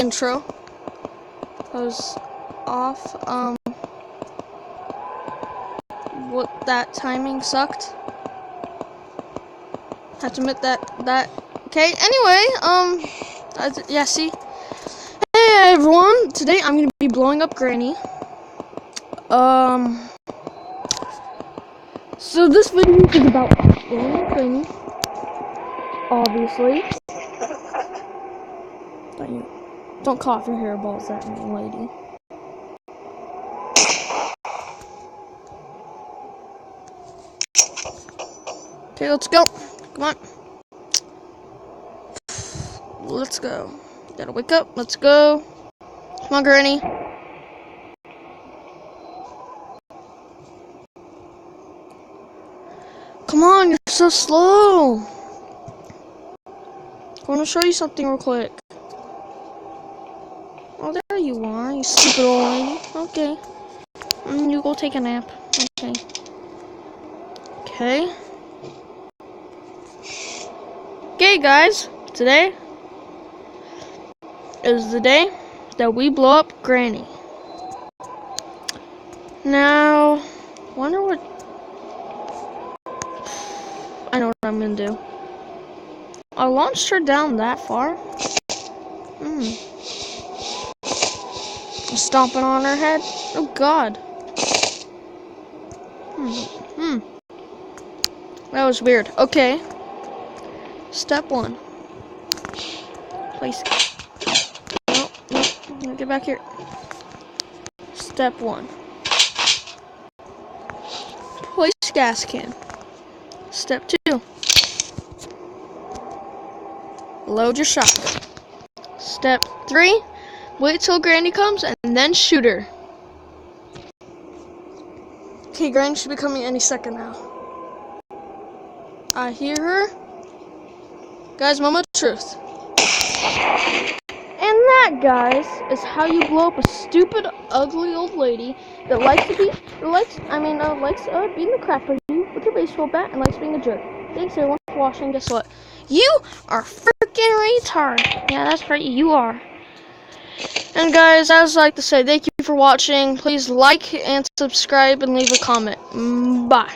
intro. That was off. What, that timing sucked. Have to admit that. Okay. Anyway, yeah. See. Hey everyone. Today I'm gonna be blowing up Granny. So this video is about blowing up Granny. Obviously. Don't cough your hairballs at me, lady. Okay, let's go. Come on. Let's go. Gotta wake up. Let's go. Come on, Granny. Come on, you're so slow. I want to show you something real quick. Oh, there you are, you stupid old lady. Okay. You go take a nap. Okay. Okay. Okay, guys. Today is the day that we blow up Granny. Now, wonder what... I know what I'm gonna do. I launched her down that far. I'm stomping on her head. Oh God. That was weird. Okay. Step 1. Place. No. Get back here. Step 1. Place gas can. Step 2. Load your shotgun. Step 3. Wait till Granny comes and then shoot her. Okay, Granny should be coming any second now. I hear her. Guys, moment of truth. And that, guys, is how you blow up a stupid, ugly old lady that likes to be, likes beating the crap out of you with your baseball bat and likes being a jerk. Thanks everyone for watching. Guess what? You are freaking retard. Yeah, that's right, you are. And guys, as I like to say, thank you for watching. Please like and subscribe and leave a comment. Bye.